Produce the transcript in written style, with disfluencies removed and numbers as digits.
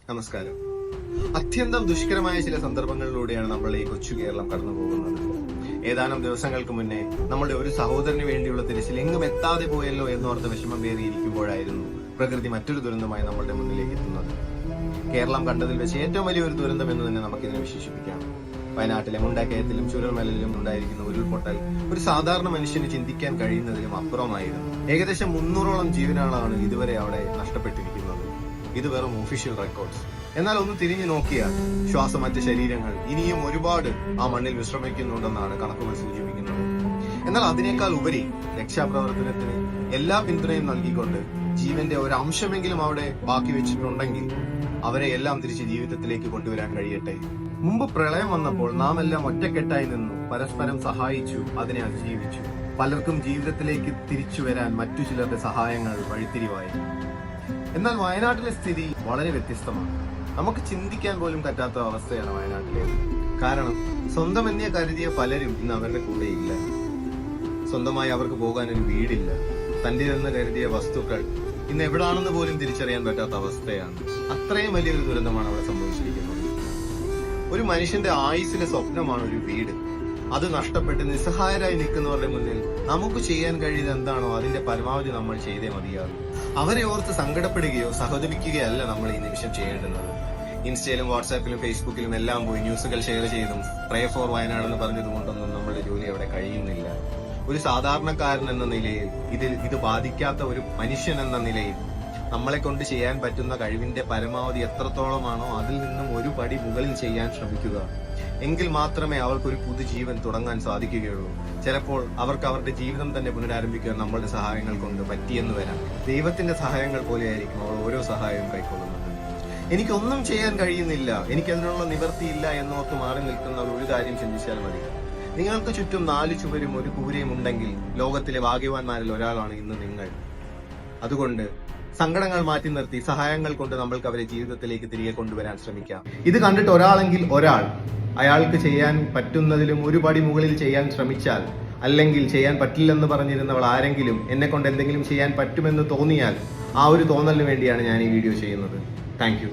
നമസ്കാരം. അത്യന്തം ദുഷ്കരമായ ചില സന്ദർഭങ്ങളിലൂടെയാണ് നമ്മൾ ഈ കൊച്ചു കേരളം കടന്നു പോകുന്നത്. ഏതാനും ദിവസങ്ങൾക്ക് മുന്നേ നമ്മുടെ ഒരു സഹോദരന് വേണ്ടിയുള്ള തിരച്ചിൽ എങ്ങും എത്താതെ പോയല്ലോ എന്നോർത്ത് വിഷമം പേറിയിരിക്കുമ്പോഴായിരുന്നു പ്രകൃതി മറ്റൊരു ദുരന്തമായി നമ്മളുടെ മുന്നിലേക്ക് എത്തുന്നത്. കേരളം കണ്ടതിൽ വെച്ച് ഏറ്റവും വലിയൊരു ദുരന്തം എന്ന് തന്നെ നമുക്കിതിനെ വിശേഷിപ്പിക്കാം. വയനാട്ടിലെ മുണ്ടക്കയത്തിലും ചുരൽമലയിലും ഉണ്ടായിരിക്കുന്ന ഉരുൾപൊട്ടൽ ഒരു സാധാരണ മനുഷ്യന് ചിന്തിക്കാൻ കഴിയുന്നതിലും അപ്പുറമായിരുന്നു. ഏകദേശം 300ഓളം ജീവനുകളാണ് ഇതുവരെ അവിടെ നഷ്ടപ്പെട്ടിരിക്കുന്നത്. ഇത് വെറും ഒഫീഷ്യൽ റെക്കോർഡ്സ്. എന്നാൽ ഒന്ന് തിരിഞ്ഞു നോക്കിയാൽ ശ്വാസമറ്റ ശരീരങ്ങൾ ഇനിയും ഒരുപാട് ആ മണ്ണിൽ വിശ്രമിക്കുന്നുണ്ടെന്നാണ് കണക്കുകൾ സൂചിപ്പിക്കുന്നത്. എന്നാൽ അതിനേക്കാൾ ഉപരി രക്ഷാപ്രവർത്തനത്തിന് എല്ലാ പിന്തുണയും നൽകിക്കൊണ്ട് ജീവന്റെ ഒരു അംശമെങ്കിലും അവിടെ ബാക്കി വെച്ചിട്ടുണ്ടെങ്കിൽ അവരെ എല്ലാം തിരിച്ച് ജീവിതത്തിലേക്ക് കൊണ്ടുവരാൻ കഴിയട്ടെ. മുമ്പ് പ്രളയം വന്നപ്പോൾ നാം എല്ലാം ഒറ്റക്കെട്ടായി നിന്നു, പരസ്പരം സഹായിച്ചു, അതിനെ അതിജീവിച്ചു. പലർക്കും ജീവിതത്തിലേക്ക് തിരിച്ചു വരാൻ മറ്റു ചിലരുടെ സഹായങ്ങൾ വഴിത്തിരിവായി. എന്നാൽ വയനാട്ടിലെ സ്ഥിതി വളരെ വ്യത്യസ്തമാണ്. നമുക്ക് ചിന്തിക്കാൻ പോലും പറ്റാത്ത അവസ്ഥയാണ് വയനാട്ടിലേത്. കാരണം സ്വന്തം എന്നേ കരുതിയ പലരും ഇന്ന് അവരുടെ കൂടെയില്ല. സ്വന്തമായി അവർക്ക് പോകാൻ ഒരു വീടില്ല. തന്റേതെന്ന് കരുതിയ വസ്തുക്കൾ ഇന്ന് എവിടാണെന്ന് പോലും തിരിച്ചറിയാൻ പറ്റാത്ത അവസ്ഥയാണ്. അത്രയും വലിയൊരു ദുരന്തമാണ് അവിടെ സംഭവിച്ചിരിക്കുന്നത്. ഒരു മനുഷ്യന്റെ ആയുസ്സിലെ സ്വപ്നമാണ് ഒരു വീട്. അത് നഷ്ടപ്പെട്ട് നിസ്സഹായരായി നിൽക്കുന്നവരുടെ മുന്നിൽ നമുക്ക് ചെയ്യാൻ കഴിയുന്നത് എന്താണോ അതിന്റെ പരമാവധി നമ്മൾ ചെയ്തേ മതിയാകും. അവരെ ഓർത്ത് സങ്കടപ്പെടുകയോ സഹതപിക്കുകയല്ല നമ്മൾ ഈ നിമിഷം ചെയ്യേണ്ടുന്നത്. ഇൻസ്റ്റയിലും വാട്സാപ്പിലും ഫേസ്ബുക്കിലും എല്ലാം പോയി ന്യൂസുകൾ ഷെയർ ചെയ്തും പ്രേ ഫോർ വയനാട് എന്ന് പറഞ്ഞതുകൊണ്ടൊന്നും നമ്മുടെ ജോലി അവിടെ കഴിയുന്നില്ല. ഒരു സാധാരണക്കാരൻ എന്ന നിലയിൽ ഇത് ബാധിക്കാത്ത ഒരു മനുഷ്യൻ എന്ന നിലയിൽ നമ്മളെ കൊണ്ട് ചെയ്യാൻ പറ്റുന്ന കഴിവിന്റെ പരമാവധി എത്രത്തോളമാണോ അതിൽ നിന്നും ഒരു പടി മുകളിൽ ചെയ്യാൻ ശ്രമിക്കുക. എങ്കിൽ മാത്രമേ അവർക്കൊരു പുതുജീവൻ തുടങ്ങാൻ സാധിക്കുകയുള്ളൂ. ചിലപ്പോൾ അവർക്ക് അവരുടെ ജീവിതം തന്നെ പുനരാരംഭിക്കാൻ നമ്മളുടെ സഹായങ്ങൾ കൊണ്ട് പറ്റിയെന്ന് വരാം. ദൈവത്തിന്റെ സഹായങ്ങൾ പോലെയായിരിക്കും അവർ ഓരോ സഹായവും കൈക്കൊള്ളുന്നത്. എനിക്കൊന്നും ചെയ്യാൻ കഴിയുന്നില്ല, എനിക്കതിനുള്ള നിവൃത്തിയില്ല എന്നോർത്ത് മാറി നിൽക്കുന്നവർ ഒരു കാര്യം ചിന്തിച്ചാൽ മതി. നിങ്ങൾക്ക് ചുറ്റും 4 ചുവരും ഒരു കൂരയും ഉണ്ടെങ്കിൽ ലോകത്തിലെ ഭാഗ്യവാന്മാരിൽ ഒരാളാണ് ഇന്ന് നിങ്ങൾ. അതുകൊണ്ട് സങ്കടങ്ങൾ മാറ്റി നിർത്തി സഹായങ്ങൾ കൊണ്ട് നമ്മൾക്ക് അവരെ ജീവിതത്തിലേക്ക് തിരികെ കൊണ്ടുവരാൻ ശ്രമിക്കാം. ഇത് കണ്ടിട്ട് ഒരാളെങ്കിൽ ഒരാൾ അയാൾക്ക് ചെയ്യാൻ പറ്റുന്നതിലും ഒരു പടി മുകളിൽ ചെയ്യാൻ ശ്രമിച്ചാൽ, അല്ലെങ്കിൽ ചെയ്യാൻ പറ്റില്ലെന്ന് പറഞ്ഞിരുന്നവൾ ആരെങ്കിലും എന്നെ കൊണ്ട് എന്തെങ്കിലും ചെയ്യാൻ പറ്റുമെന്ന് തോന്നിയാൽ, ആ ഒരു തോന്നലിന് വേണ്ടിയാണ് ഞാൻ ഈ വീഡിയോ ചെയ്യുന്നത്. താങ്ക്